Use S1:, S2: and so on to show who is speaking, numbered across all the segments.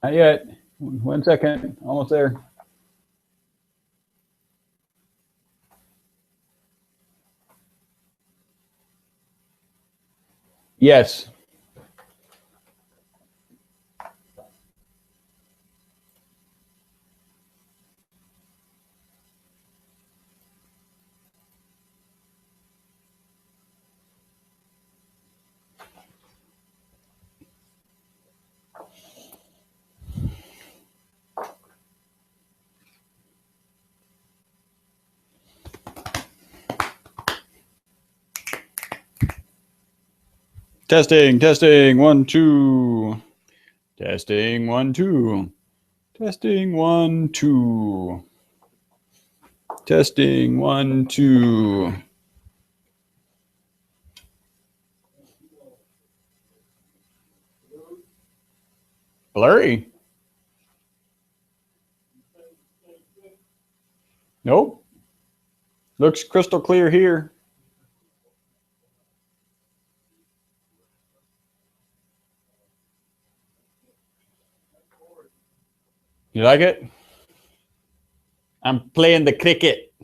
S1: Not yet. 1 second. Almost there. Yes. Testing, testing, 1, 2. Testing, 1, 2. Testing, 1, 2. Testing, 1, 2. Blurry. Nope. Looks crystal clear here. You like it? I'm playing the cricket.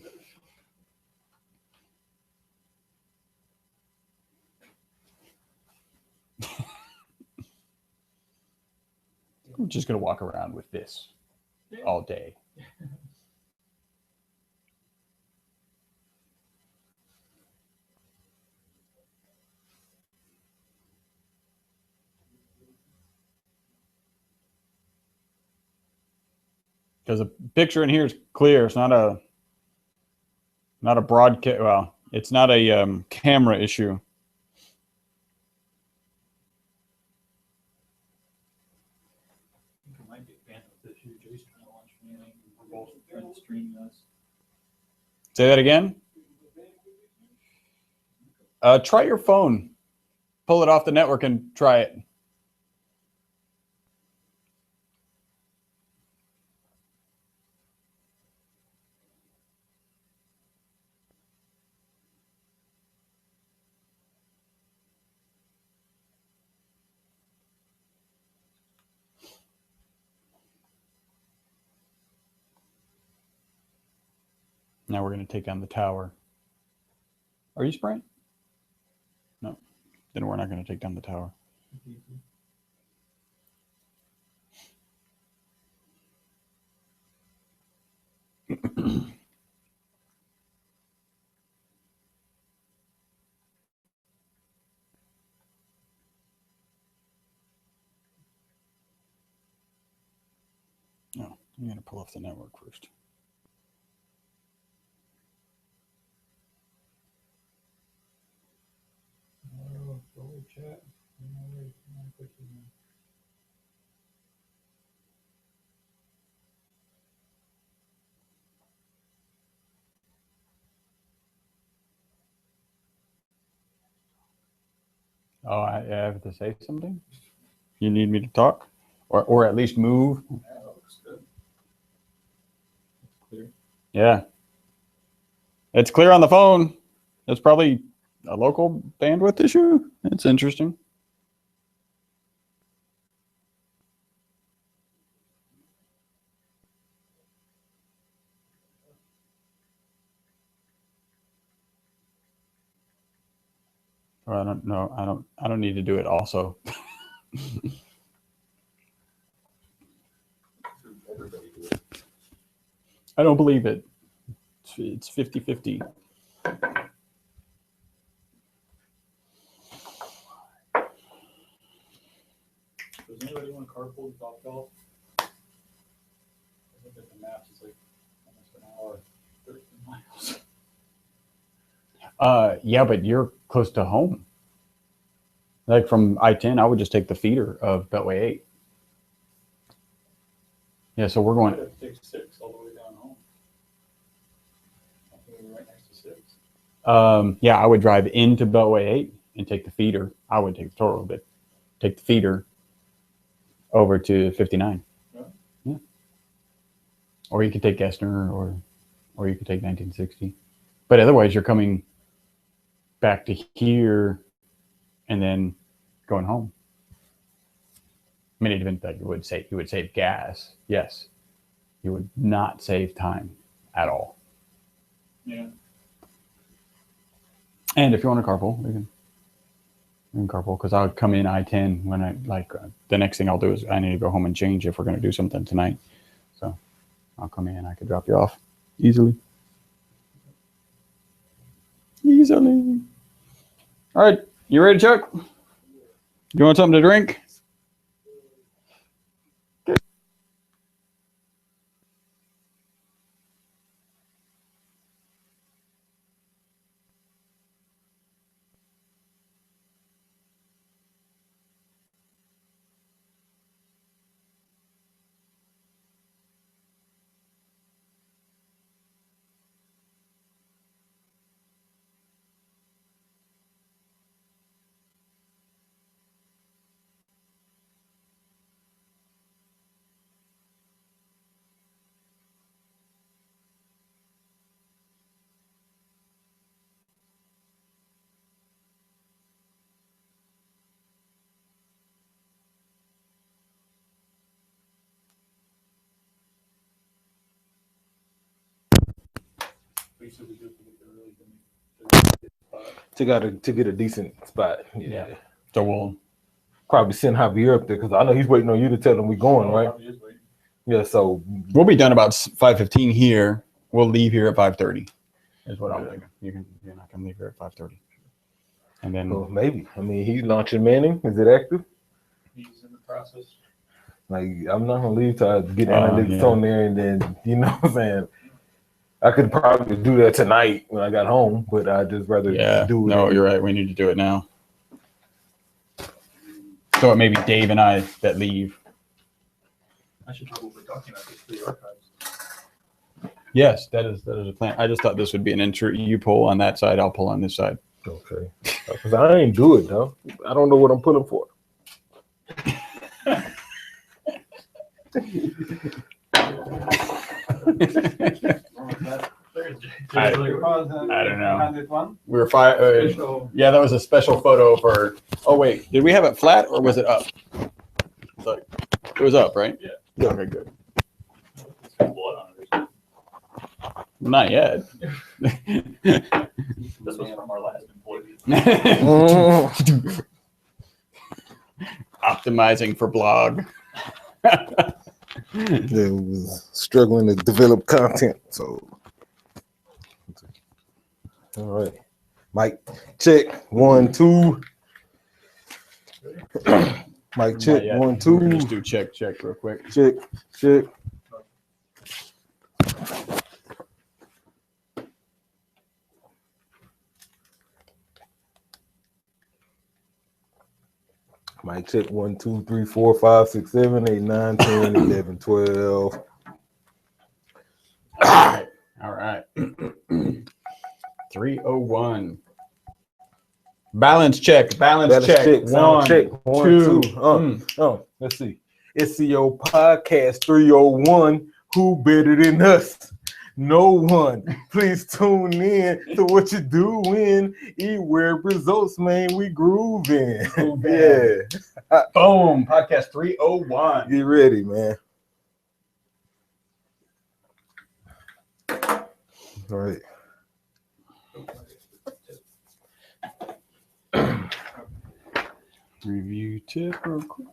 S1: I'm just going to walk around with this all day. Because the picture in here is clear. It's not a broadcast. Well, it's not a camera issue.
S2: It might be a bandwidth issue. Jay's trying to launch me, and we're both trying to stream this.
S1: Say that again. Try your phone. Pull it off the network and try it. Now we're going to take on the tower. Are you spraying? No. Then we're not going to take down the tower. No, I'm going to pull off the network first.
S2: Chat.
S1: Oh, I have to say something? You need me to talk? Or at least move?
S2: Yeah, that looks good. It's clear.
S1: Yeah. It's clear on the phone. It's probably a local bandwidth issue. It's interesting. Or I don't know. I don't need to do it also.
S2: Everybody do it.
S1: I don't believe it. It's 50-50.
S2: Does anybody want to carpool to Topgolf? I look at the maps, it's like almost an hour, 13 miles.
S1: Yeah, but you're close to home. Like from I-10, I would just take the feeder of Beltway 8. Yeah, so we're going.
S2: I'd have to take 6 all the way down home. I think we're right next to 6.
S1: Yeah, I would drive into Beltway 8 and take the feeder. I would take the total, but take the feeder over to 59. Yeah. Or you could take Gessner, or you could take 1960. But otherwise, you're coming back to here and then going home. I mean, even that you would save gas. Yes, you would not save time at all.
S2: Yeah.
S1: And if you want to carpool, we can carpool because I'll come in I-10 when the next thing I'll do is I need to go home and change if we're going to do something tonight. So I'll come in. I can drop you off easily. All right, you ready, Chuck? You want something to drink?
S2: We said we do have to get there early
S3: to get a decent spot.
S1: Yeah. So we'll
S3: probably send Javier up there because I know he's waiting on you to tell him we going, right? Yeah, so
S1: we'll be done about 5:15 here. We'll leave here at 5:30. Is what I'm thinking. You're not gonna leave here at 5:30. And then
S3: well, maybe. I mean, he's launching Manning. Is it active?
S2: He's in the process.
S3: Like, I'm not gonna leave till I get analytics on there, and then you know what I'm saying. I could probably do that tonight when I got home, but I'd just rather do it.
S1: No, you're right. We need to do it now. So it may be Dave and I that leave.
S2: I should probably document this for the archives.
S1: Yes, that is a plan. I just thought this would be an intro. You pull on that side, I'll pull on this side.
S3: Okay. Because I ain't do it though. I don't know what I'm pulling for.
S1: I don't know. We were yeah, that was a special photo for. Oh wait, did we have it flat or was it up? It was up, right?
S2: Yeah.
S1: Okay, good.
S2: Blood on it.
S1: Not yet.
S2: This was from our last employee.
S1: Optimizing for blog.
S3: They was struggling to develop content, so all right. Mike, check 1, 2. Mike, check 1, 2.
S1: Just do check real quick.
S3: Check. Mike, check 1, 2, 3, 4, 5, 6, 7, 8, 9, 10, 11, 12.
S1: All right. 301. Balance check. Balance check.
S3: Sound check. 1, 2. Let's see. SEO podcast 301. Who better than us? No one. Please tune in to what you doing. eWeb results, man. We grooving. Yeah.
S1: Boom. Podcast 301.
S3: Get ready, man. All right.
S1: Review tip real quick.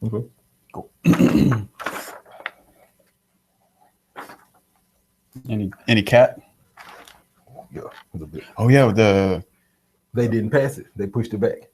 S3: Okay.
S1: Cool. Any cat?
S3: Yeah, a little bit.
S1: Oh yeah,
S3: They didn't pass it. They pushed it back.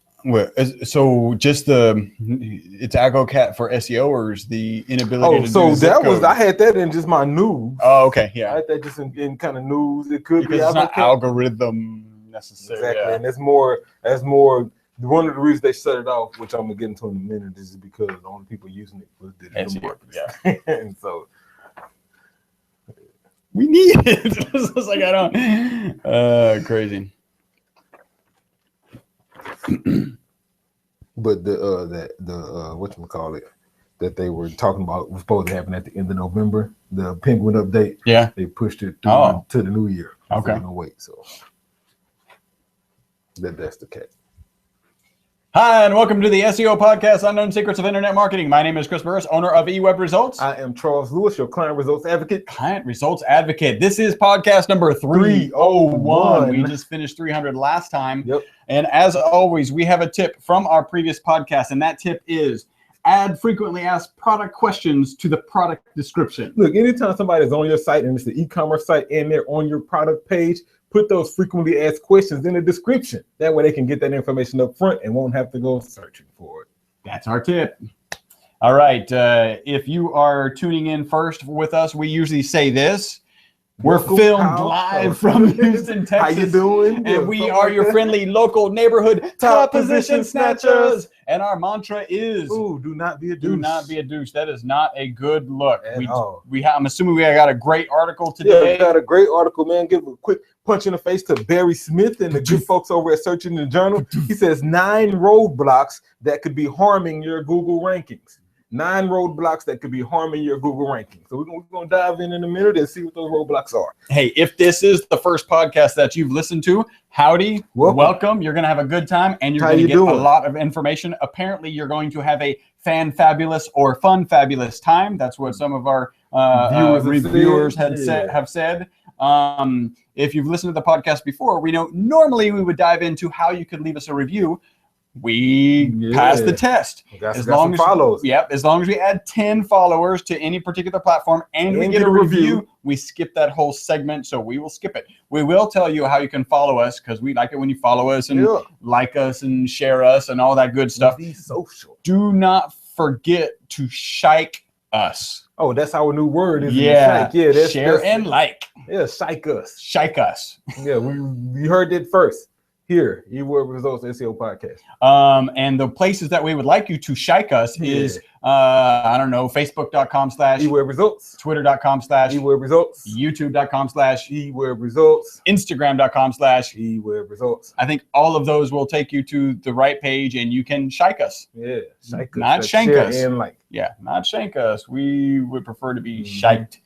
S1: So just it's AgroCat for SEOers, the inability to
S3: so
S1: do zip
S3: that
S1: code.
S3: was I had that in just my news.
S1: Oh, okay, yeah.
S3: I had that just in kind of news. It could
S1: because
S3: be
S1: it's not
S3: AgroCat.
S1: algorithm necessarily.
S3: Exactly,
S1: Yeah.
S3: and that's more. One of the reasons they shut it off, which I'm gonna get into in a minute, is because the only people using it was the
S1: SEO,
S3: marketers.
S1: yeah.
S3: And so
S1: We need it. It's like I don't. Crazy.
S3: but the whatchamacallit, that they were talking about was supposed to happen at the end of November. The Penguin update.
S1: Yeah.
S3: They pushed it through
S1: Oh.
S3: to the new year. So
S1: Okay.
S3: we're gonna wait. So that's the case.
S1: Hi, and welcome to the SEO podcast, Unknown Secrets of Internet Marketing. My name is Chris Burris, owner of eWeb Results.
S3: I am Charles Lewis, your client results advocate.
S1: Client Results Advocate. This is podcast number 301. We just finished 300 last time.
S3: Yep.
S1: And as always, we have a tip from our previous podcast, and that tip is add frequently asked product questions to the product description.
S3: Look, anytime somebody's on your site and it's the e-commerce site and they're on your product page, put those frequently asked questions in the description. That way they can get that information up front and won't have to go searching for it.
S1: That's our tip. All right. If you are tuning in first with us, we usually say this. We're
S3: Welcome,
S1: filmed
S3: pal.
S1: live from Houston, Texas.
S3: How you doing?
S1: And
S3: Yeah,
S1: we
S3: something
S1: are
S3: like
S1: your
S3: that.
S1: friendly local neighborhood top position
S3: position
S1: snatchers.
S3: snatchers.
S1: And our mantra is
S3: Ooh, do not be a douche.
S1: do not be a douche. That is not a good look.
S3: At all.
S1: I'm assuming we got a great article
S3: Yeah, we
S1: today.
S3: got a great article, man. Give a quick punch in the face to Barry Smith and the good folks over at Search Engine Journal. He says 9 roadblocks that could be harming your Google rankings. 9 roadblocks that could be harming your Google rankings. So we're gonna dive in a minute and see what those roadblocks are.
S1: Hey, if this is the first podcast that you've listened to, howdy, welcome. You're going to have a good time, and you're
S3: How
S1: going to
S3: you
S1: get
S3: doing?
S1: a lot of information. Apparently, you're going to have a fan-fabulous or fun-fabulous time. That's what some of our reviewers have said. If you've listened to the podcast before, we know normally we would dive into how you could leave us a review. We passed the test.
S3: As long as follows.
S1: Yep. As long as we add 10 followers to any particular platform and we get a review, we skip that whole segment. So we will skip it. We will tell you how you can follow us because we like it when you follow us and like us and share us and all that good stuff.
S3: Be social.
S1: Do not forget to shike us.
S3: Oh, that's our new word, isn't
S1: Yeah.
S3: it? Shike. Yeah,
S1: share and like.
S3: Yeah, shike us.
S1: Shike us.
S3: Yeah, we heard it first. Here, eWeb Results SEO Podcast.
S1: And the places that we would like you to shike us is, I don't know, Facebook.com/
S3: eWeb Results.
S1: Twitter.com/
S3: eWeb Results.
S1: YouTube.com/
S3: eWeb Results.
S1: Instagram.com/
S3: eWeb Results.
S1: I think all of those will take you to the right page and you can shike us.
S3: Yeah, shike us.
S1: Not
S3: That's
S1: shank
S3: share
S1: us.
S3: and like.
S1: Yeah, not shank us. We would prefer to be shiked.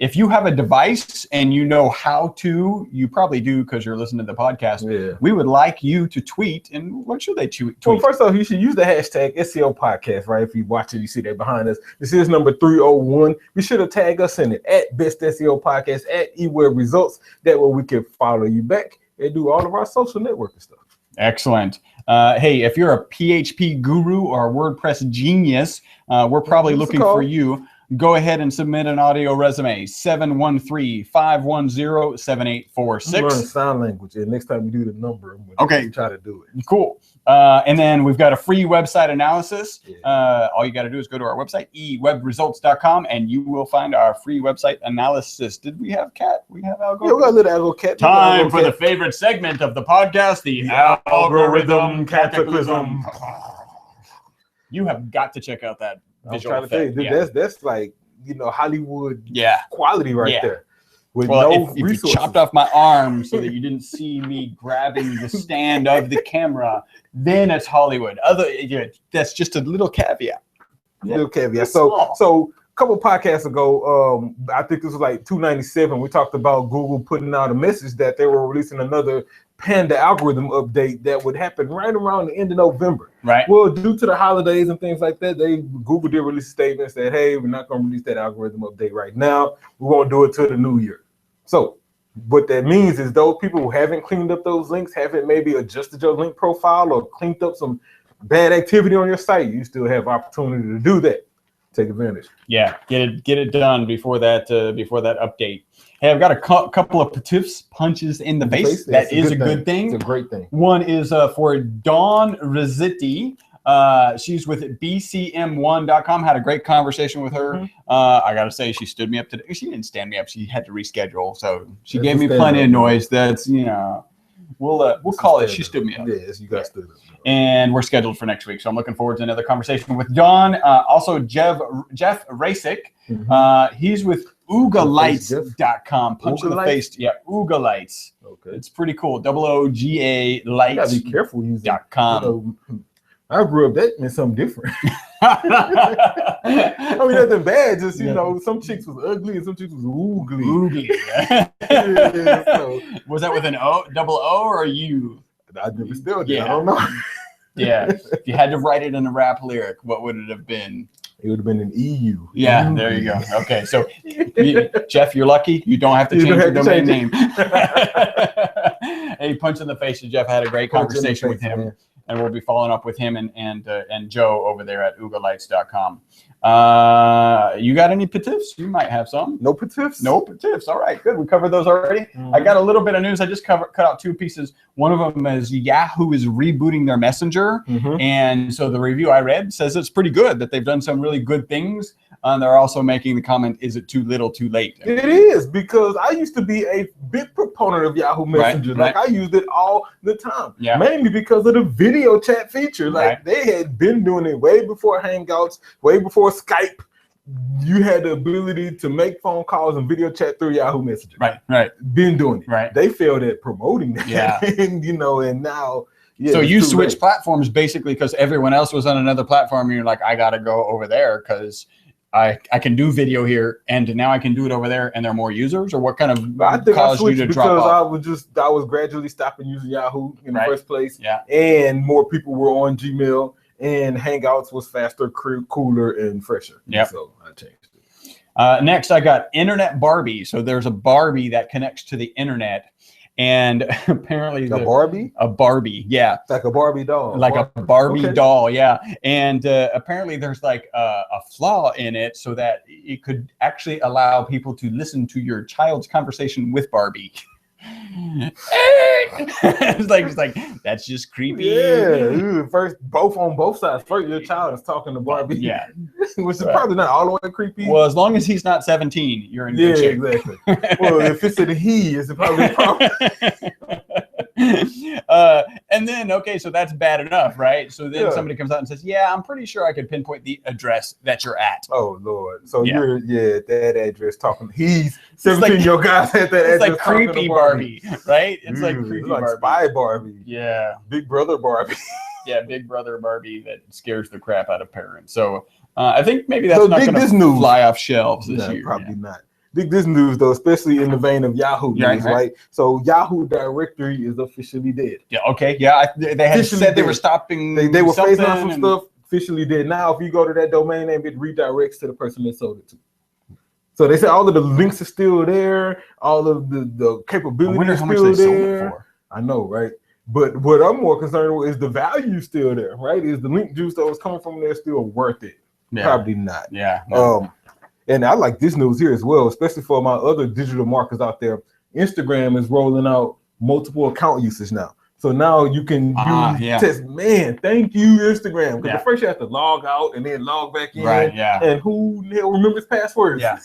S1: If you have a device and you know how to, you probably do because you're listening to the podcast.
S3: Yeah.
S1: We would like you to tweet. And what should they tweet?
S3: Well, first off, you should use the hashtag SEO Podcast, right? If you watch it, you see that behind us. This is number 301. Be sure to tag us in it at Best SEO Podcast, at eWeb Results. That way we can follow you back and do all of our social networking stuff.
S1: Excellent. Hey, if you're a PHP guru or a WordPress genius, we're probably looking for you. Go ahead and submit an audio resume, 713-510-7846.
S3: Learn sign language, and next time we do the number, I'm gonna try to do it.
S1: Cool. And then we've got a free website analysis. All you got to do is go to our website, ewebresults.com, and you will find our free website analysis. Did we have Cat? We have Algo?
S3: Yeah, we got a little Algo Cat.
S1: Time for the favorite segment of the podcast, the algorithm cataclysm. You have got to check out that visual
S3: I'm trying to tell you, that's like, Hollywood quality right there. With
S1: if you chopped off my arm so that you didn't see me grabbing the stand of the camera, then it's Hollywood. That's just a little caveat.
S3: Little caveat. So a couple podcasts ago, I think this was like 297. We talked about Google putting out a message that they were releasing another Panda algorithm update that would happen right around the end of November.
S1: Right.
S3: Well, due to the holidays and things like that, Google did release a statement that, hey, we're not going to release that algorithm update right now. We won't do it till the new year. So what that means is those people who haven't cleaned up those links, haven't maybe adjusted your link profile or cleaned up some bad activity on your site, you still have opportunity to do that. Take advantage.
S1: Yeah, get it done before that update. Hey, I've got a couple of punches in the face. That is a good thing.
S3: It's a great thing.
S1: One is for Dawn Rizzitti. She's with bcm1.com. Had a great conversation with her. I gotta say, she stood me up today. She didn't stand me up. She had to reschedule, so she gave me plenty of noise. That's we'll call it. She stood me up.
S3: Yes, you guys stood up.
S1: And we're scheduled for next week, so I'm looking forward to another conversation with Dawn. Also, Jeff Rasick. He's with Oogalites.com. Punch in the face. Yeah, Oogalites.
S3: Okay.
S1: It's pretty cool. OOGA lights.
S3: You gotta be careful using .com. I grew up, that meant something different. I mean, nothing bad. Just, you
S1: Yeah.
S3: know, some chicks was ugly and some chicks was oogly.
S1: Oogly.
S3: Yeah, so
S1: Was that with an O, double O, or U?
S3: I never still did.
S1: Yeah.
S3: I don't know.
S1: Yeah. If you had to write it in a rap lyric, what would it have been?
S3: It would have been an EU.
S1: Yeah, there you go. Okay, so Jeff, you're lucky. You don't have to
S3: You
S1: change
S3: don't
S1: your
S3: have to
S1: domain
S3: change
S1: name. Hey, punch in the face to Jeff. I had a great
S3: Punch in the
S1: conversation with
S3: face,
S1: him,
S3: man.
S1: and we'll be following up with him and Joe over there at oogalights.com. You got any tips? You might have some.
S3: No tips?
S1: No tips. All right, good. We covered those already.
S3: Mhm.
S1: I got a little bit of news. I just cut out two pieces. One of them is Yahoo is rebooting their Messenger.
S3: Mhm.
S1: And so the review I read says it's pretty good, that they've done some really good things. And they're also making the comment, is it too little, too late?
S3: It is, because I used to be a big proponent of Yahoo Messenger.
S1: Right.
S3: Like I used it all the time.
S1: Yeah.
S3: Mainly because of the video chat feature. Like
S1: Right.
S3: they had been doing it way before Hangouts, way before Skype. You had the ability to make phone calls and video chat through Yahoo Messenger.
S1: Right.
S3: Been doing it.
S1: Right.
S3: They failed at promoting that.
S1: Yeah.
S3: And you know, and now
S1: So
S3: it's
S1: you
S3: too
S1: switched
S3: late.
S1: platforms basically because everyone else was on another platform. And you're like, I got to go over there because I can do video here, and now I can do it over there, and there are more users. Or what kind of
S3: I think I
S1: caused you
S3: switched
S1: to
S3: because
S1: drop off?
S3: I was gradually stopping using Yahoo in the
S1: Right.
S3: first place.
S1: Yeah.
S3: And more people were on Gmail, and Hangouts was faster, cooler, and fresher.
S1: Yep.
S3: So I changed it.
S1: Next, I got Internet Barbie. So there's a Barbie that connects to the internet, and apparently
S3: A Barbie?
S1: a Barbie, yeah,
S3: Like a Barbie doll.
S1: like a Barbie
S3: Okay.
S1: doll, yeah. And apparently there's like a flaw in it, so that it could actually allow people to listen to your child's conversation with Barbie. it's like that's just creepy.
S3: Yeah, first on both sides. First, your child is talking to Barbie.
S1: Yeah.
S3: Which is
S1: Right.
S3: probably not all the way creepy.
S1: Well, as long as he's not 17, you're in
S3: yeah,
S1: good shape.
S3: exactly. Well, if it's a he, it's probably a problem.
S1: And then, okay, so that's bad enough, right? So then
S3: Yeah.
S1: somebody comes out and says, yeah, I'm pretty sure I could pinpoint the address that you're at.
S3: Oh Lord! So
S1: Yeah.
S3: you're at that address talking. He's 17.
S1: like-
S3: Your guys at that
S1: It's
S3: address.
S1: like
S3: talking to
S1: creepy Barbie, right? It's like
S3: Ooh,
S1: creepy
S3: like
S1: Barbie.
S3: spy Barbie,
S1: Yeah,
S3: Big Brother Barbie.
S1: yeah, Big Brother Barbie that scares the crap out of parents. So I think maybe that's
S3: So
S1: not
S3: dig
S1: going
S3: this
S1: to
S3: news.
S1: fly off shelves this
S3: No,
S1: year.
S3: probably not. Dig this news though, especially in the vein of Yahoo
S1: Yeah,
S3: news,
S1: right.
S3: right? So Yahoo directory is officially dead.
S1: Yeah, okay, yeah. They had
S3: Officially
S1: said they were
S3: dead.
S1: stopping.
S3: They were phasing out some
S1: something and-
S3: stuff. Officially dead. Now, if you go to that domain name, it redirects to the person that sold it to. So they said all of the links are still there. All of the
S1: I
S3: capability
S1: wonder
S3: is
S1: how much
S3: still
S1: they sold it
S3: there.
S1: for.
S3: I know, right? But what I'm more concerned with is the value still there, right? Is the link juice that was coming from there still worth it?
S1: Yeah,
S3: Probably not.
S1: yeah. No.
S3: And I like this news here as well, especially for my other digital marketers out there. Instagram is rolling out multiple account usage now. So now you can test. Man, thank you, Instagram. Because
S1: Yeah.
S3: at first you have to log out and then log back in.
S1: Right, yeah.
S3: And who the hell remembers passwords?
S1: Yeah.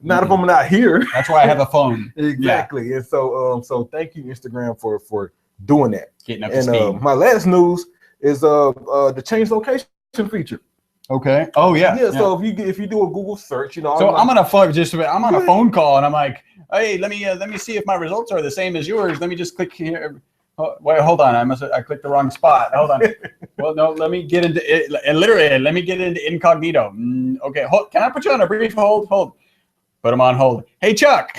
S3: Not if I'm not here.
S1: That's why I have a phone.
S3: Exactly. And so thank you, Instagram, for doing that.
S1: Getting up to
S3: And
S1: speed.
S3: my last news is the change location feature.
S1: Okay. Oh yeah.
S3: So if you do a Google search, you know.
S1: So I'm on a phone. I'm on a
S3: Good.
S1: phone call, and I'm like, "Hey, let me see if my results are the same as yours. Let me just click here. Oh, wait, hold on. I clicked the wrong spot. Hold on. Well, no, let me get into it. And literally, let me get into incognito. Okay, can I put you on a brief hold? Hold. Put him on hold. Hey, Chuck.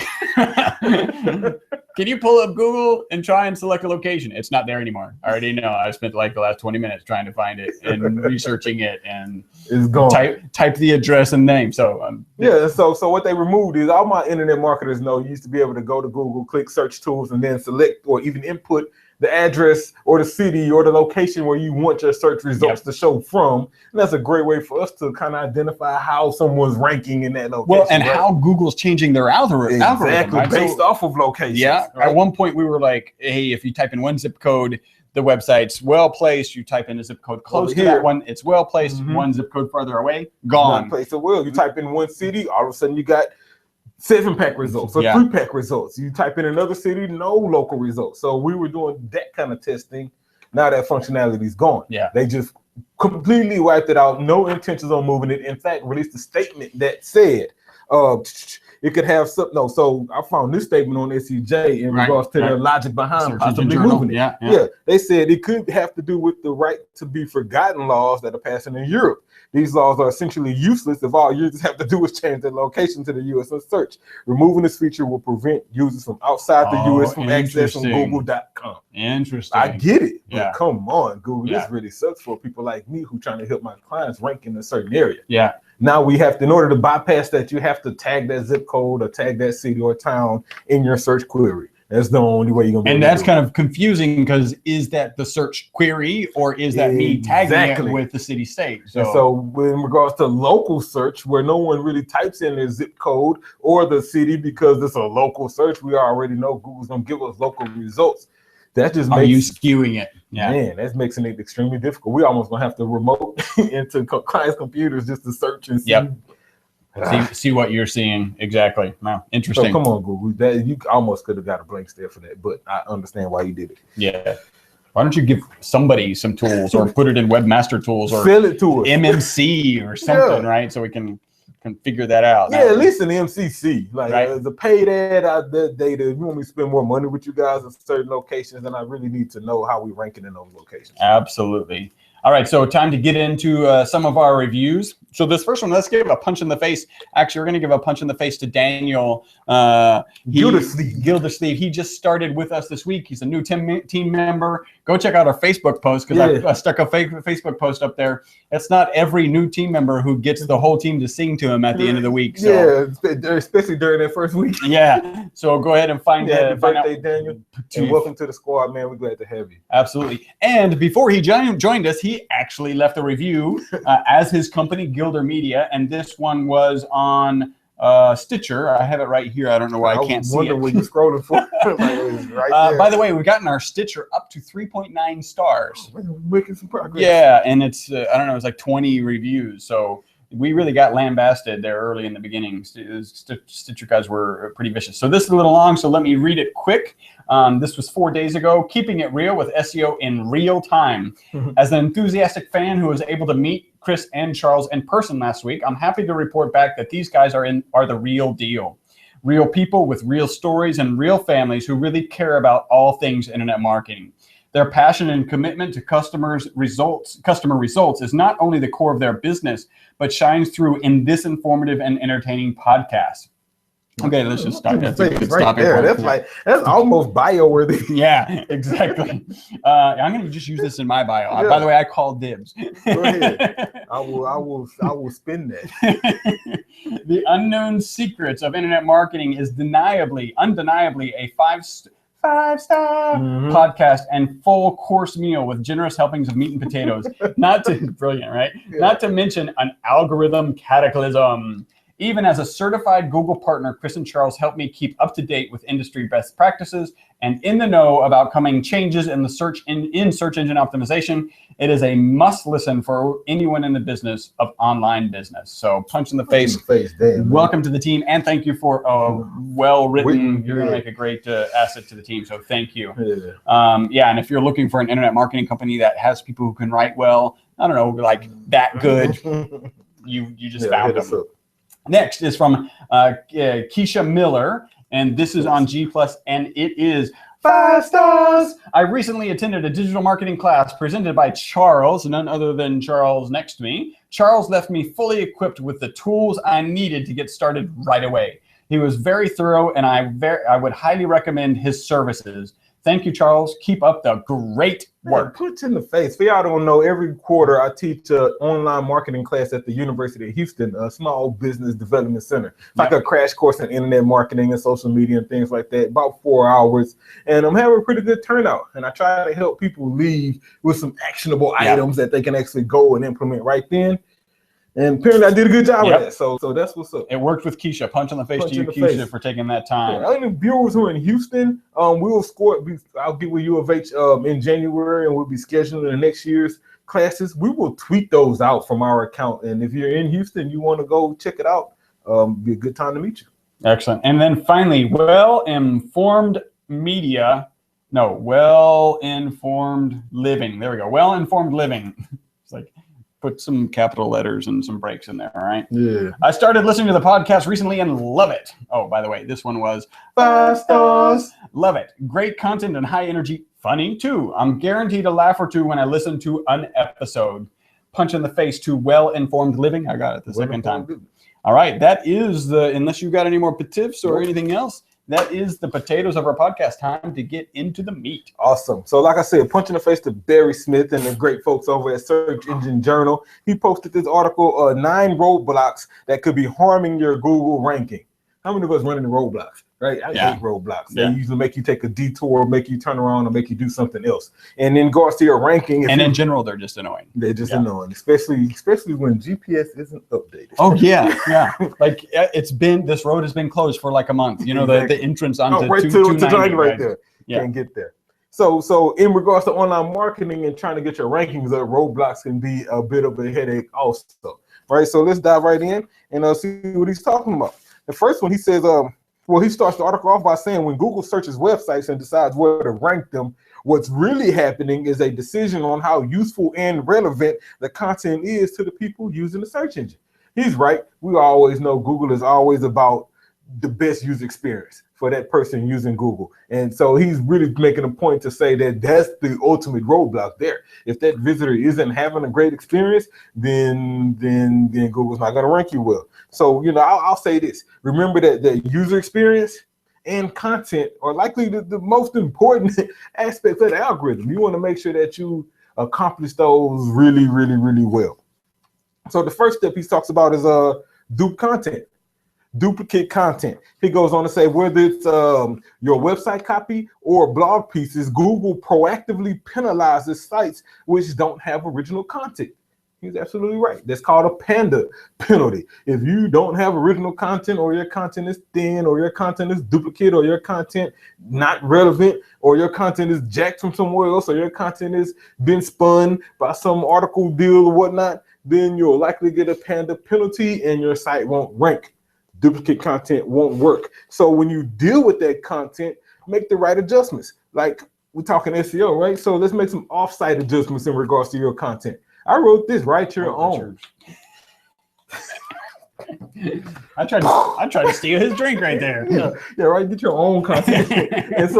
S1: Can you pull up Google and try and select a location? It's not there anymore. I already know. I spent like the last 20 minutes trying to find it and researching it and
S3: It's gone.
S1: type the address and name. So
S3: Yeah, so what they removed is all my internet marketers know you used to be able to go to Google, click search tools, and then select or even input the address or the city or the location where you want your search results to show from. And that's a great way for us to kind of identify how someone's ranking in that location.
S1: well, and
S3: right?
S1: how Google's changing their algorithm.
S3: exactly
S1: Right?
S3: based
S1: So-
S3: off of location.
S1: Yeah. At one point, we were like, hey, if you type in one zip code, the website's well placed. You type in a zip code close
S3: Over
S1: to
S3: here.
S1: that one, it's well placed.
S3: Mhm.
S1: One zip code further away, gone.
S3: Place so well. You type in one city, all of a sudden you got 7-pack results or
S1: Yeah.
S3: 3-pack results. You type in another city, no local results. So we were doing that kind of testing. Now that functionality is gone.
S1: Yeah.
S3: They just completely wiped it out. No intentions on moving it. In fact, released a statement that said, it could have some. No, so I found this statement on SEJ in regards to the logic behind
S1: Search
S3: possibly
S1: engine journal.
S3: moving it.
S1: Yeah.
S3: They said it could have to do with the right to be forgotten laws that are passing in Europe. These laws are essentially useless if all users have to do is change their location to the U.S. search. Removing this feature will prevent users from outside the U.S. from accessing Google.com.
S1: Interesting.
S3: I get it, but
S1: Yeah.
S3: come on, Google.
S1: Yeah.
S3: This really sucks for people like me who trying to help my clients rank in a certain area.
S1: Yeah.
S3: Now we have to, in order to bypass that, you have to tag that zip code or tag that city or town in your search query. That's the only way you're gonna be
S1: And
S3: able to
S1: that's
S3: do it.
S1: kind of confusing because is that the search query or is that me tagging
S3: Exactly.
S1: it with the city state?
S3: And so in regards to local search, where no one really types in their zip code or the city because it's a local search, we already know Google's gonna give us local results. That just
S1: are you
S3: makes
S1: skewing it? Yeah.
S3: man, that's making it extremely difficult. We almost gonna have to remote into clients' computers just to search and see.
S1: Yep. See what you're seeing exactly. Wow,
S3: So
S1: interesting.
S3: come on, Google. That you almost could have got a blank stare for that, but I understand why you did it.
S1: Yeah. Why don't you give somebody some tools or put it in Webmaster Tools or
S3: Sell it to us.
S1: MMC or something,
S3: Yeah.
S1: right? So we can figure that out.
S3: Yeah, at least an MCC, like
S1: Right.
S3: as a paid ad out that data. If you want me to spend more money with you guys in certain locations, then I really need to know how we ranking in those locations.
S1: Absolutely. All right, so time to get into some of our reviews. So this first one, let's give a punch in the face. Actually, we're going to give a punch in the face to Daniel Gildersleeve. He just started with us this week. He's a new team member. Go check out our Facebook post because I stuck a Facebook post up there. It's not every new team member who gets the whole team to sing to him at the end of the week. So,
S3: yeah, especially during that first week.
S1: yeah. So go ahead and find
S3: Happy
S1: find out.
S3: birthday, Daniel, and welcome to the squad, man. We're glad to have you.
S1: Absolutely. And before he joined us, he actually left a review as his company, Gilder Media. And this one was on Stitcher. I have it right here. I don't know why I can't see
S3: wonder
S1: it.
S3: what you're scrolling for. Like, it's right there.
S1: By the way, we've gotten our Stitcher up to 3.9 stars.
S3: We're making some progress.
S1: Yeah, and it's, I don't know, it's like 20 reviews. So we really got lambasted there early in the beginning. Stitcher guys were pretty vicious. So this is a little long, so let me read it quick. This was 4 days ago. Keeping it real with SEO in real time. As an enthusiastic fan who was able to meet Chris and Charles in person last week, I'm happy to report back that these guys are the real deal. Real people with real stories and real families who really care about all things internet marketing. Their passion and commitment to customer results is not only the core of their business, but shines through in this informative and entertaining podcast. Okay, let's just start. That's a good
S3: right
S1: stopping
S3: there.
S1: point.
S3: That's almost bio worthy.
S1: Yeah, exactly. I'm going to just use this in my bio.
S3: Yeah.
S1: By the way, I call dibs.
S3: Go ahead. I will spin that.
S1: The unknown secrets of internet marketing is undeniably a five-star podcast and full course meal with generous helpings of meat and potatoes. Brilliant, right?
S3: Yeah.
S1: Not to mention an algorithm cataclysm. Even as a certified Google partner, Chris and Charles help me keep up to date with industry best practices and in the know about coming changes in the search engine optimization. It is a must listen for anyone in the business of online business. So punch in the face.
S3: Damn,
S1: Welcome to the team, and thank you for well-written. You're going to
S3: Yeah.
S1: make a great asset to the team, so thank you.
S3: Yeah.
S1: And if you're looking for an internet marketing company that has people who can write well, I don't know, like that good, you just found
S3: hit us
S1: them.
S3: up.
S1: Next is from Keisha Miller, and this is on G+, and it is 5 stars. I recently attended a digital marketing class presented by Charles, none other than Charles next to me. Charles left me fully equipped with the tools I needed to get started right away. He was very thorough, and I would highly recommend his services. Thank you, Charles. Keep up the great work.
S3: Put in the face. For y'all don't know, every quarter I teach an online marketing class at the University of Houston, a small business development center. It's like a crash course in internet marketing and social media and things like that, about 4 hours. And I'm having a pretty good turnout. And I try to help people leave with some actionable items that they can actually go and implement right then. And apparently I did a good job of that. So that's what's up.
S1: It worked with Keisha. Punch on the face
S3: Punch
S1: to you,
S3: in the
S1: Keisha,
S3: face.
S1: for taking that time.
S3: Any viewers who are in Houston, we'll score. I'll get with U of H in January, and we'll be scheduling the next year's classes. We will tweet those out from our account, and if you're in Houston, you want to go check it out. Be a good time to meet you.
S1: Excellent. And then finally, well-informed living. There we go. Well-informed living. It's like put some capital letters and some breaks in there. All right.
S3: Yeah.
S1: I started listening to the podcast recently and love it. Oh, by the way, this one was
S3: 5 stars.
S1: Love it. Great content and high energy. Funny too. I'm guaranteed a laugh or two when I listen to an episode. Punch in the face to well-informed living. I got it the second time. All right. That is unless you got any more tips or anything else, that is the potatoes of our podcast. Time to get into the meat.
S3: Awesome. So like I said, punch in the face to Barry Smith and the great folks over at Search Engine Journal. He posted this article, 9 roadblocks that could be harming your Google ranking. How many of us run into roadblocks, right? I hate roadblocks. They usually make you take a detour, make you turn around, or make you do something else. And in regards to your ranking,
S1: and in general, they're just annoying.
S3: They're just annoying, especially when GPS isn't updated.
S1: Oh yeah. Like this road has been closed for like a month. You know, the entrance onto
S3: right to
S1: 290
S3: right there. Yeah. Can't get there. So in regards to online marketing and trying to get your rankings up, roadblocks can be a bit of a headache also. Right. So let's dive right in and see what he's talking about. The first one, he says, he starts the article off by saying when Google searches websites and decides where to rank them, what's really happening is a decision on how useful and relevant the content is to the people using the search engine. He's right. We always know Google is always about the best user experience for that person using Google. And so he's really making a point to say that that's the ultimate roadblock there. If that visitor isn't having a great experience, then Google's not going to rank you well. So, I'll say this. Remember that the user experience and content are likely the most important aspects of the algorithm. You want to make sure that you accomplish those really, really, really well. So the first step he talks about is duplicate content. He goes on to say whether it's your website copy or blog pieces, Google proactively penalizes sites which don't have original content. He's absolutely right. That's called a panda penalty. If you don't have original content, or your content is thin, or your content is duplicate, or your content not relevant, or your content is jacked from somewhere else, or your content has been spun by some article deal or whatnot, then you'll likely get a panda penalty and your site won't rank. Duplicate content won't work. So when you deal with that content, make the right adjustments. Like we're talking SEO, right? So let's make some off-site adjustments in regards to your content. I wrote this, write your own.
S1: I tried to steal his drink right there.
S3: Yeah, right. Get your own content. And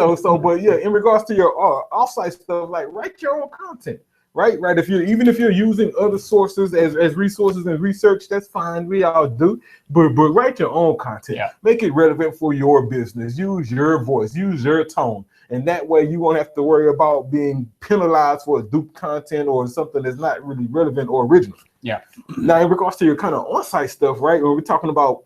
S3: but in regards to your off-site stuff, like write your own content. Right. If you're using other sources as resources and research, that's fine. We all do. But write your own content. Yeah. Make it relevant for your business. Use your voice. Use your tone. And that way you won't have to worry about being penalized for dupe content or something that's not really relevant or original. Yeah. Now, in regards to your kind of on-site stuff, right, when we're talking about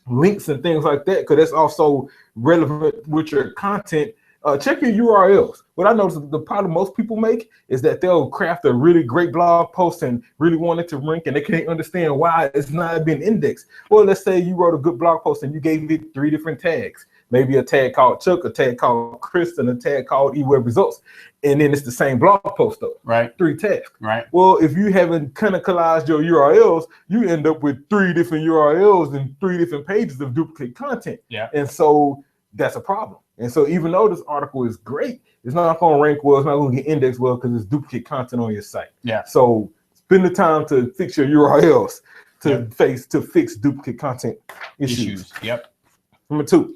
S3: links and things like that, because that's also relevant with your content, check your URLs. What I noticed the problem most people make is that they'll craft a really great blog post and really want it to rank, and they can't understand why it's not been indexed. Well, let's say you wrote a good blog post and you gave it 3 different tags. Maybe a tag called Chuck, a tag called Chris, and a tag called eWeb Results. And then it's the same blog post though. Right. 3 tags. Right. Well, if you haven't kind of collaged your URLs, you end up with 3 different URLs and 3 different pages of duplicate content. Yeah. And so that's a problem. And so even though this article is great, it's not going to rank well, it's not going to get indexed well because it's duplicate content on your site. Yeah. So spend the time to fix your URLs to fix duplicate content issues. Yep. Number two,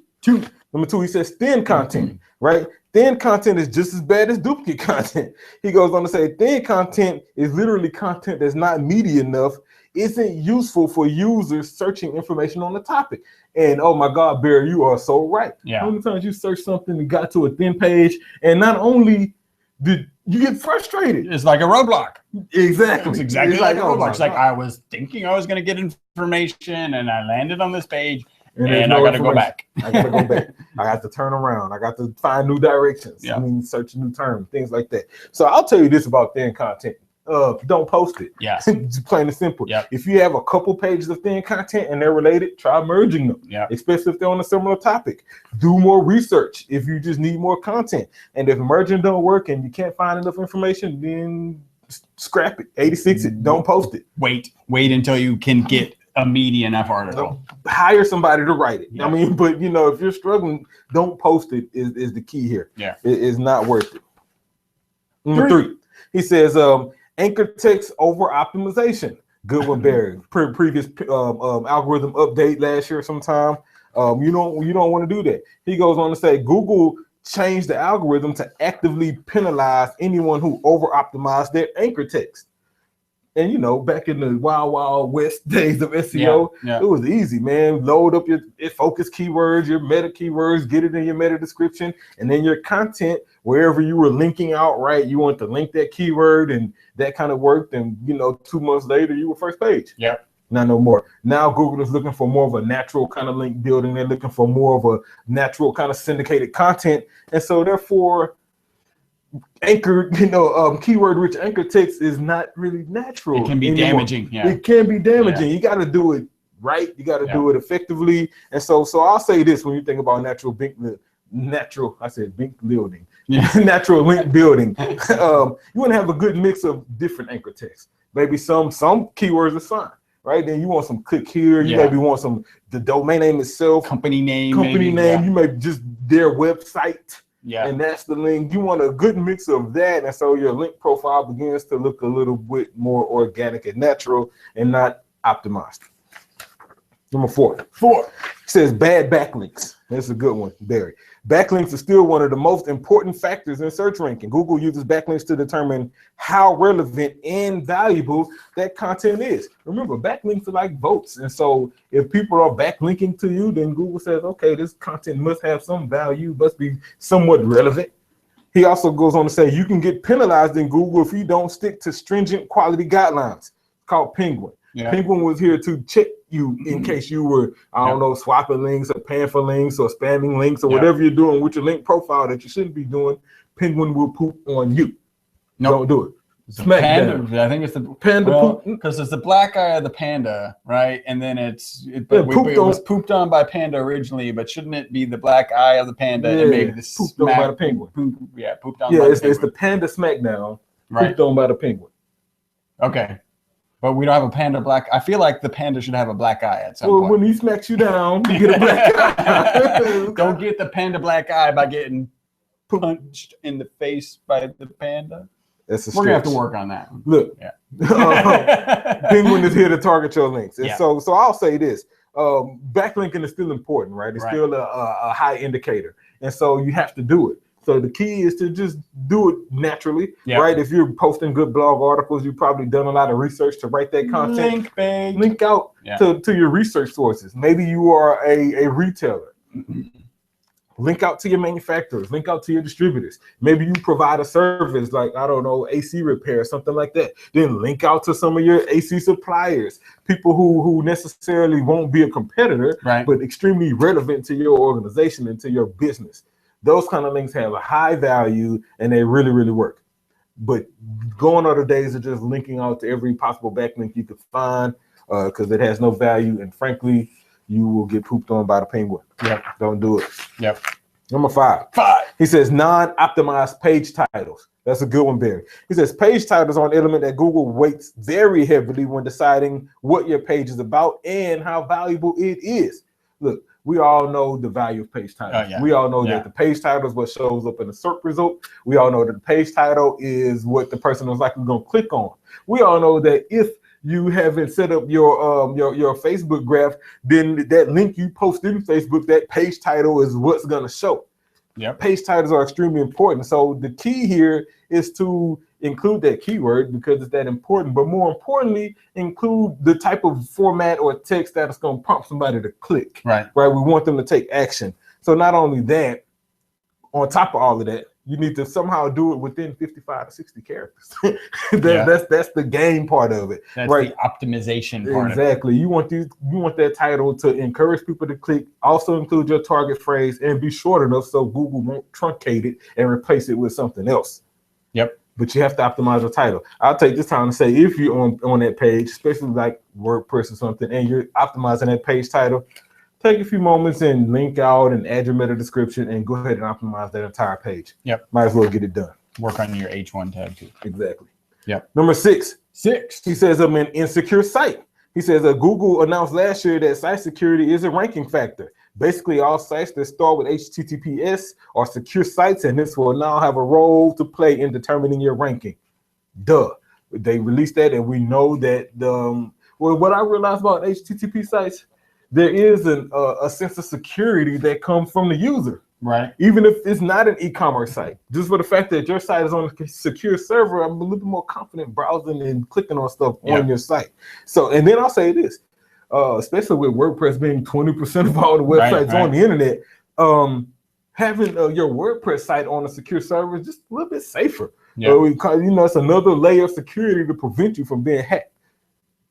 S3: he says thin content, right? Thin content is just as bad as duplicate content. He goes on to say thin content is literally content that's not meaty enough, isn't useful for users searching information on the topic. And oh my God, Barry, you are so right. Yeah. How many times you search something and got to a thin page, and not only did you get frustrated? It's like a roadblock. Exactly. It's exactly like a roadblock. It's like I was thinking I was going to get information, and I landed on this page. And I got to go back. I got to go back. I got to turn around. I got to find new directions. Yeah. I mean, search a new term, things like that. So I'll tell you this about thin content. Don't post it. Yeah. Just plain and simple. Yeah. If you have a couple pages of thin content and they're related, try merging them. Yeah. Especially if they're on a similar topic. Do more research if you just need more content. And if merging don't work and you can't find enough information, then scrap it. 86 it. Don't post it. Wait until you can get a meaty enough article. Hire somebody to write it. Yeah. I mean, but if you're struggling, don't post it is the key here. Yeah. It is not worth it. Number 3, he says, Anchor text over optimization. Good one, Barry. Previous algorithm update last year sometime. You don't want to do that. He goes on to say Google changed the algorithm to actively penalize anyone who over optimized their anchor text. And you know, back in the wild west days of SEO, it was easy, man. Load up your focus keywords, your meta keywords, get it in your meta description, and then your content, wherever you were linking out, right? You want to link that keyword, and that kind of worked. And you know, 2 months later, you were first page.
S1: Yeah.
S3: Not no more. Now Google is looking for more of a natural kind of link building. They're looking for more of a natural kind of syndicated content, and so therefore, anchor, keyword rich anchor text is not really natural.
S1: It can be damaging. Yeah.
S3: It can be damaging. You got to do it right. You got to do it effectively. And so I'll say this: when you think about natural link building, natural link building, you want to have a good mix of different anchor text. Maybe some keywords are fine. Right, then you want some click here. You maybe want the domain name itself, company name. You may just their website. Yeah, and that's the link. You want a good mix of that, and so your link profile begins to look a little bit more organic and natural, and not optimized. Number 4 says bad backlinks. That's a good one, Barry. Backlinks are still one of the most important factors in search ranking. Google uses backlinks to determine how relevant and valuable that content is. Remember, backlinks are like votes. And so if people are backlinking to you, then Google says, okay, this content must have some value, must be somewhat relevant. He also goes on to say you can get penalized in Google if you don't stick to stringent quality guidelines. It's called Penguin. Yeah. Penguin was here to check you in case you were, swapping links or paying for links or spamming links or whatever you're doing with your link profile that you shouldn't be doing. Penguin will poop on you. Don't do it.
S1: Panda, I think it's the panda because it's the black eye of the panda, right? And then it was pooped on by panda originally, but shouldn't it be the black eye of the panda and maybe this
S3: pooped on by the penguin?
S1: Pooped on.
S3: Yeah, it's the panda smackdown. Right. Pooped on by the penguin.
S1: Okay. But we don't have a panda black. I feel like the panda should have a black eye at some point.
S3: When he smacks you down, you get a black eye.
S1: Don't get the panda black eye by getting punched in the face by the panda. We're going to have to work on that.
S3: Look, Penguin is here to target your links. And so I'll say this. Backlinking is still important, right? It's still a high indicator. And so you have to do it. So the key is to just do it naturally, right? If you're posting good blog articles, you've probably done a lot of research to write that content. Link out to your research sources. Maybe you are a retailer. Link out to your manufacturers. Link out to your distributors. Maybe you provide a service like, I don't know, AC repair, something like that. Then link out to some of your AC suppliers, people who necessarily won't be a competitor, but extremely relevant to your organization and to your business. Those kind of links have a high value and they really, really work. But gone are the days of just linking out to every possible backlink you could find because it has no value. And frankly, you will get pooped on by the penguin. Don't do it. Number 5. He says non-optimized page titles. That's a good one, Barry. He says page titles are an element that Google weights very heavily when deciding what your page is about and how valuable it is. Look, we all know the value of page titles. We all know that the page title is what shows up in the search result. We all know that the page title is what the person is likely going to click on. We all know that if you haven't set up your Facebook graph, then that link you post in Facebook, that page title is what's going to show. Page titles are extremely important. So the key here is to include that keyword because it's that important, but more importantly, include the type of format or text that is going to prompt somebody to click. Right. We want them to take action. So not only that, on top of all of that, you need to somehow do it within 55 to 60 characters. That's the game part of it.
S1: That's the optimization part.
S3: Exactly. You want that title to encourage people to click, also include your target phrase, and be short enough so Google won't truncate it and replace it with something else. But you have to optimize your title. I'll take this time to say if you're on that page, especially like WordPress or something, and you're optimizing that page title, take a few moments and link out and add your meta description and go ahead and optimize that entire page. Might as well get it done.
S1: Work on your H1 tab too.
S3: Exactly. Number 6. He says I'm an insecure site. He says Google announced last year that site security is a ranking factor. Basically, all sites that start with HTTPS are secure sites, and this will now have a role to play in determining your ranking. Duh. They released that, and we know that well, what I realized about HTTP sites, there is a sense of security that comes from the user.
S1: Right.
S3: Even if it's not an e-commerce site, just for the fact that your site is on a secure server, I'm a little bit more confident browsing and clicking on stuff on your site. So, and then I'll say this, especially with WordPress being 20% of all the websites on the internet, having your WordPress site on a secure server is just a little bit safer. Because, it's another layer of security to prevent you from being hacked.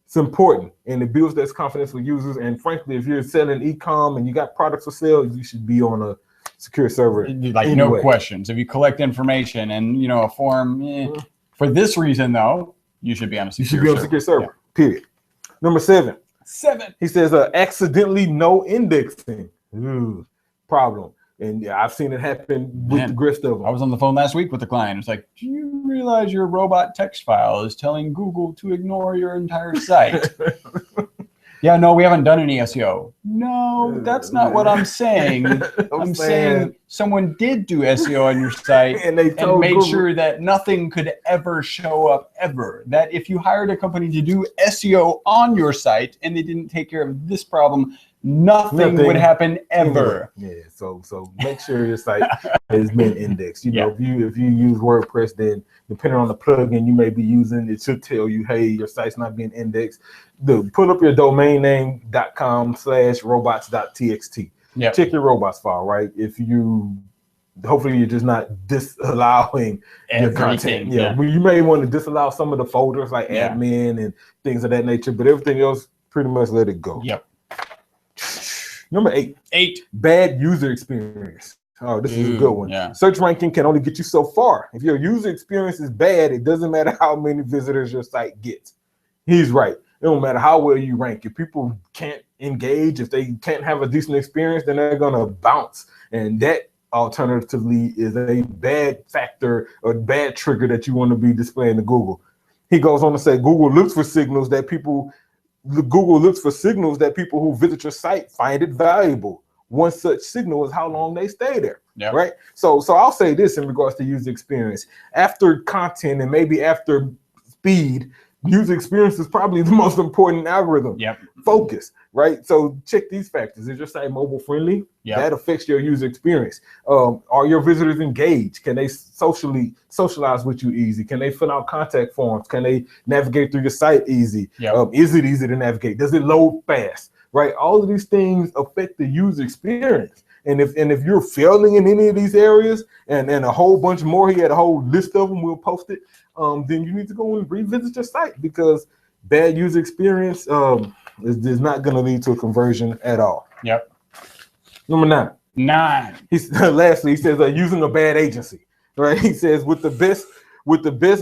S3: It's important, and it builds that confidence with users. And frankly, if you're selling e-com and you got products for sale, you should be on a secure server.
S1: Like no questions. If you collect information and a form, for this reason though, you should be on a secure
S3: server. Period. Number 7. He says accidentally no indexing. Ooh, problem. And I've seen it happen with the grist of them.
S1: I was on the phone last week with the client. It's like, do you realize your robot text file is telling Google to ignore your entire site? Yeah, no, we haven't done any SEO. No, that's not what I'm saying. I'm saying someone did do SEO on your site and made sure that nothing could ever show up ever. That if you hired a company to do SEO on your site and they didn't take care of this problem, nothing would happen ever.
S3: Yeah, so make sure your site has been indexed. If you use WordPress, then depending on the plugin you may be using, it should tell you, hey, your site's not being indexed. Put up your domain name .com/robots.txt. Check your robots file, right? Hopefully you're just not disallowing your content. You may want to disallow some of the folders like admin and things of that nature, but everything else, pretty much let it go. Number 8. Bad user experience. Oh, this is a good one. Search ranking can only get you so far. If your user experience is bad, it doesn't matter how many visitors your site gets. He's right. It don't matter how well you rank. If people can't engage, if they can't have a decent experience, then they're gonna bounce. And that alternatively is a bad factor or bad trigger that you want to be displaying to Google. He goes on to say Google looks for signals that people who visit your site find it valuable. One such signal is how long they stay there. Right. So I'll say this in regards to user experience. After content and maybe after speed, user experience is probably the most important algorithm. Focus, right? So check these factors. Is your site mobile friendly? That affects your user experience. Are your visitors engaged? Can they socialize with you easy? Can they fill out contact forms? Can they navigate through your site easy? Is it easy to navigate? Does it load fast? Right? All of these things affect the user experience. And if you're failing in any of these areas and a whole bunch more, he had a whole list of them, we'll post it, then you need to go and revisit your site, because bad user experience is not going to lead to a conversion at all. Number 9. Lastly, he says using a bad agency. Right? He says with the best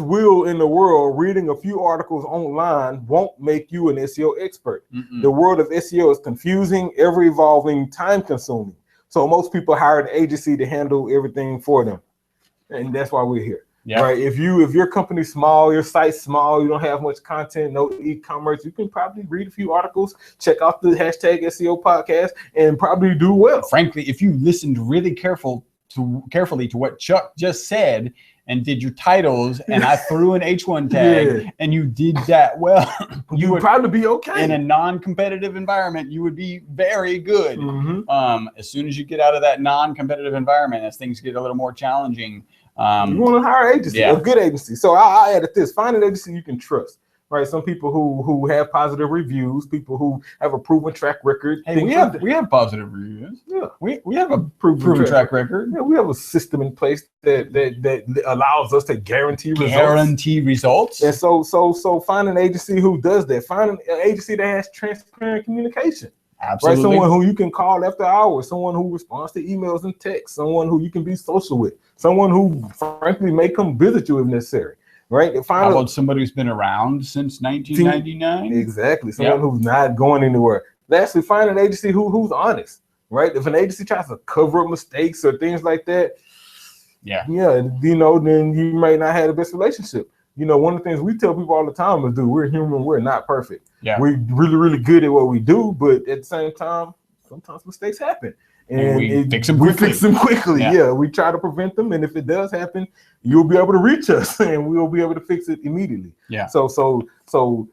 S3: will in the world, reading a few articles online won't make you an SEO expert. The world of SEO is confusing, ever evolving, time consuming. So most people hire an agency to handle everything for them, and that's why we're here. Right? If your company's small, your site's small, you don't have much content, no e-commerce, you can probably read a few articles, check out the #SEO podcast, and probably do well.
S1: Frankly, if you listened really carefully to what Chuck just said and did your titles, and I threw an H1 tag, and you did that well,
S3: you would probably be okay.
S1: In a non-competitive environment, you would be very good. As soon as you get out of that non-competitive environment, as things get a little more challenging,
S3: you want to hire an agency, a good agency. So I added this: find an agency you can trust. Right, some people who have positive reviews, people who have a proven track record.
S1: Hey, we have positive reviews. We have a proven track record.
S3: We have a system in place that allows us to guarantee results. And so find an agency who does that. Find an agency that has transparent communication.
S1: Absolutely.
S3: Right, someone who you can call after hours, someone who responds to emails and texts, someone who you can be social with, someone who frankly may come visit you if necessary. Right?
S1: How about somebody who's been around since 1999?
S3: Exactly. Someone who's not going anywhere. Lastly, find an agency who's honest. Right? If an agency tries to cover up mistakes or things like that, then you might not have the best relationship. One of the things we tell people all the time is, we're human, we're not perfect. We're really, really good at what we do, but at the same time, sometimes mistakes happen.
S1: And we fix them
S3: we
S1: quickly.
S3: fix them quickly.
S1: Yeah.
S3: Yeah, we try to prevent them, and if it does happen, you'll be able to reach us, and we'll be able to fix it immediately.
S1: Yeah.
S3: So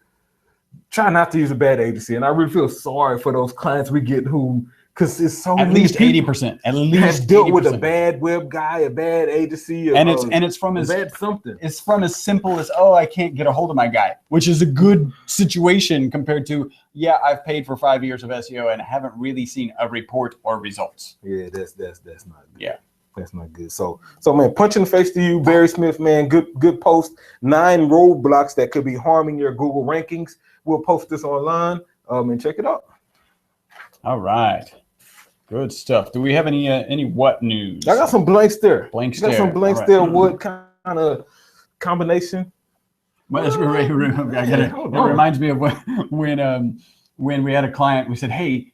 S3: try not to use a bad agency, and I really feel sorry for those clients we get who, because it's so
S1: At
S3: many
S1: least
S3: people
S1: 80%. At least
S3: have dealt with a
S1: 80%.
S3: bad web guy, a bad agency,
S1: And it's from
S3: a
S1: as
S3: bad something.
S1: it's from as simple as, oh, I can't get a hold of my guy, which is a good situation compared to, yeah, I've paid for 5 years of SEO and haven't really seen a report or results.
S3: Yeah, that's not good.
S1: Yeah.
S3: That's not good. So man, punch in the face to you, Barry Smith, man. Good post. 9 roadblocks that could be harming your Google rankings. We'll post this online and check it out.
S1: All right. Good stuff. Do we have any what news?
S3: I got some blank stare.
S1: Blank
S3: I got
S1: stare.
S3: some blank
S1: All right.
S3: stare. What kind of combination?
S1: Well, it reminds me of when we had a client, we said, hey,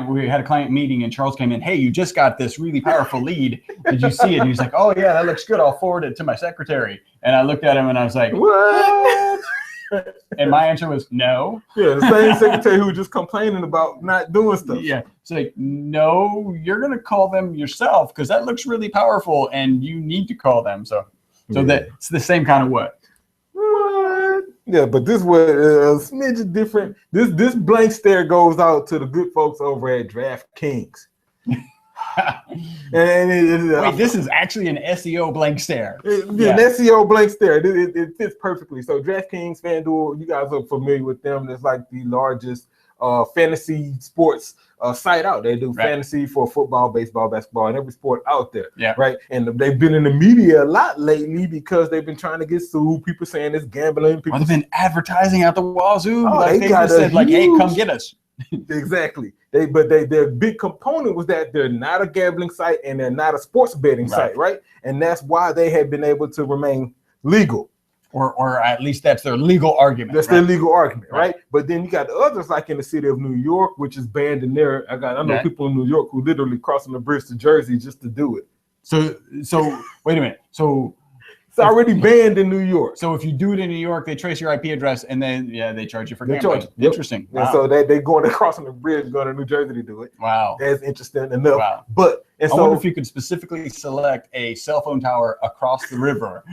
S1: we had a client meeting and Charles came in, hey, you just got this really powerful lead. Did you see it? And he's like, oh yeah, that looks good. I'll forward it to my secretary. And I looked at him and I was like,
S3: What?
S1: and my answer was no.
S3: Yeah, the same secretary who was just complaining about not doing stuff.
S1: Yeah. It's like, no, you're going to call them yourself because that looks really powerful and you need to call them. So
S3: Yeah.
S1: that's the same kind of what?
S3: What? Yeah, but this was a smidge different. This blank stare goes out to the good folks over at DraftKings.
S1: Wait, this is actually an SEO blank stare.
S3: An
S1: Yeah.
S3: SEO blank stare. It fits perfectly. So DraftKings, FanDuel, you guys are familiar with them. It's like the largest fantasy sports site out. They do
S1: Right.
S3: fantasy for football, baseball, basketball, and every sport out there.
S1: Yeah.
S3: Right. And they've been in the media a lot lately because they've been trying to get sued. People saying it's gambling. People
S1: Well, they've been advertising out the wazoo.
S3: Oh,
S1: Like
S3: they
S1: they
S3: got
S1: just
S3: a
S1: said, like, hey, come
S3: huge-
S1: get us.
S3: Exactly. Their big component was that they're not a gambling site and they're not a sports betting
S1: Right.
S3: site, right? And that's why they have been able to remain legal.
S1: Or at least that's their legal argument.
S3: That's
S1: right?
S3: their legal argument,
S1: Right.
S3: right? But then you got the others, like in the city of New York, which is banned in there. I know
S1: Right.
S3: people in New York who literally crossing the bridge to Jersey just to do it.
S1: So wait a minute. So
S3: It's already banned in New York.
S1: if you do it in New York, they trace your IP address and then they charge you for
S3: They
S1: gambling.
S3: charge you. Yep.
S1: Interesting.
S3: And
S1: Wow.
S3: so they going crossing the bridge, going to New Jersey to do it.
S1: Wow.
S3: That's interesting enough.
S1: Wow.
S3: But
S1: I wonder if you could specifically select a cell phone tower across the river.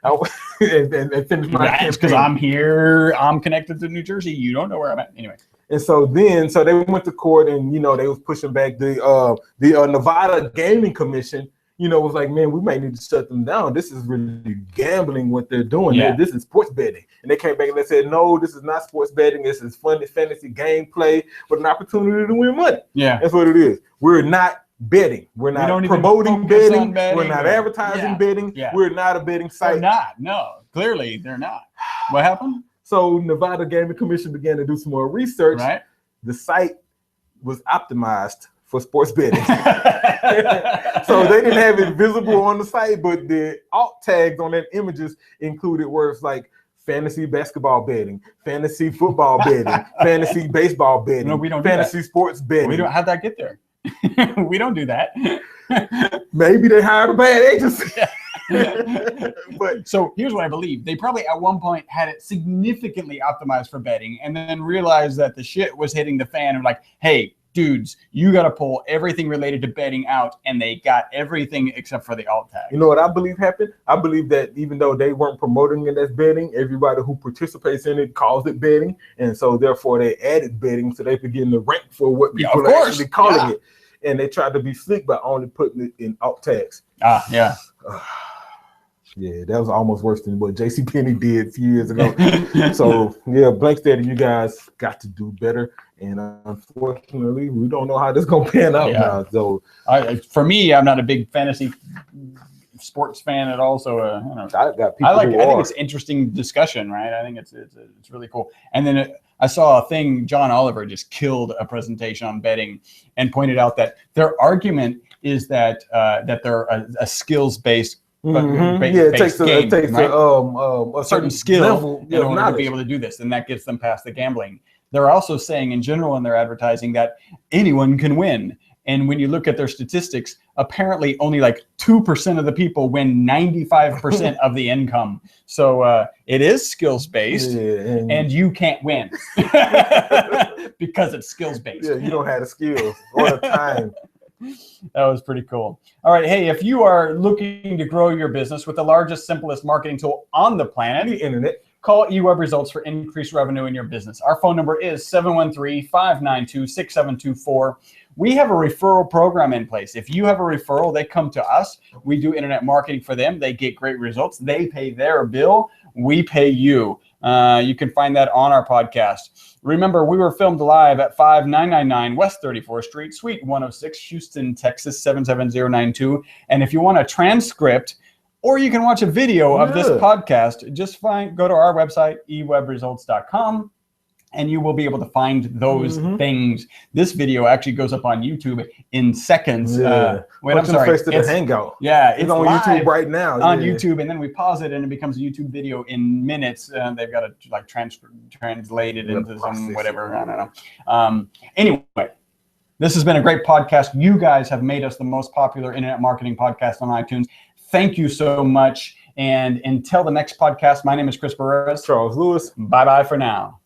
S3: and finish my
S1: That's because
S3: campaign.
S1: I'm here. I'm connected to New Jersey. You don't know where I'm at. Anyway.
S3: And so they went to court, and they was pushing back the Nevada Gaming Commission. Was like, man, we might need to shut them down. This is really gambling what they're doing.
S1: Yeah.
S3: This is sports betting. And they came back and they said, no, this is not sports betting. This is fun fantasy gameplay with an opportunity to win money.
S1: Yeah.
S3: That's what it is. We're not betting. We're
S1: don't
S3: not
S1: even
S3: promoting
S1: focus
S3: betting.
S1: on betting
S3: We're not
S1: or-
S3: advertising
S1: Yeah.
S3: betting.
S1: Yeah.
S3: We're not a betting
S1: They're
S3: site.
S1: not. No. Clearly, they're not. What happened?
S3: So Nevada Gaming Commission began to do some more research.
S1: Right.
S3: The site was optimized for sports betting. So they didn't have it visible on the site, but the alt tags on that images included words like fantasy basketball betting, fantasy football betting, fantasy baseball betting,
S1: No, we don't do
S3: fantasy sports betting.
S1: We don't. How'd that get there? We don't do that.
S3: Maybe they hired a bad agency. But
S1: So here's what I believe. They probably at one point had it significantly optimized for betting and then realized that the shit was hitting the fan and like, hey, dudes, you got to pull everything related to betting out. And they got everything except for the alt tag.
S3: you know what I believe happened? I believe that even though they weren't promoting it as betting, everybody who participates in it calls it betting. And so therefore they added betting so they could get in the rank for what
S1: Yeah,
S3: people
S1: of
S3: are
S1: course.
S3: actually calling
S1: Yeah.
S3: it. And they tried to be slick by only putting it in alt tags.
S1: Yeah.
S3: Yeah, that was almost worse than what JCPenney did a few years ago. So yeah, blank stare, you guys got to do better. And unfortunately, we don't know how this gonna pan out
S1: Yeah.
S3: now. So
S1: For me, I'm not a big fantasy sports fan at all. So I don't know.
S3: I got people
S1: I
S3: who
S1: think
S3: are.
S1: it's interesting discussion, right? I think it's really cool. And then I saw a thing. John Oliver just killed a presentation on betting and pointed out that their argument is that they're a skills based.
S3: Mhm.
S1: ba-
S3: Yeah, it
S1: based
S3: takes
S1: game, right?
S3: a
S1: certain skill
S3: level
S1: in order to
S3: knowledge.
S1: be able to do this, and that gets them past the gambling. They're also saying in general in their advertising that anyone can win. And when you look at their statistics, apparently only like 2% of the people win 95% of the income. So it is skills based,
S3: Yeah,
S1: and you can't win because it's skills based.
S3: yeah, you don't have the skills or the time
S1: That was pretty cool. All right. Hey, if you are looking to grow your business with the largest, simplest marketing tool on the planet,
S3: The internet.
S1: call eWeb Results for increased revenue in your business. Our phone number is 713-592-6724. We have a referral program in place. If you have a referral, they come to us. We do internet marketing for them. They get great results. They pay their bill. We pay you. You can find that on our podcast. Remember, we were filmed live at 5999 West 34th Street, Suite 106, Houston, Texas, 77092. And if you want a transcript, or you can watch a video of this podcast, just go to our website, ewebresults.com, and you will be able to find those things. This video actually goes up on YouTube in seconds. I'm sorry.
S3: Face to the Hangout.
S1: Yeah,
S3: It's on YouTube right now.
S1: On YouTube, and then we pause it, and it becomes a YouTube video in minutes. They've got to like translate it into some whatever. I don't know. Anyway, this has been a great podcast. You guys have made us the most popular internet marketing podcast on iTunes. Thank you so much. And until the next podcast, my name is Chris Perez.
S3: Charles Lewis.
S1: Bye-bye for now.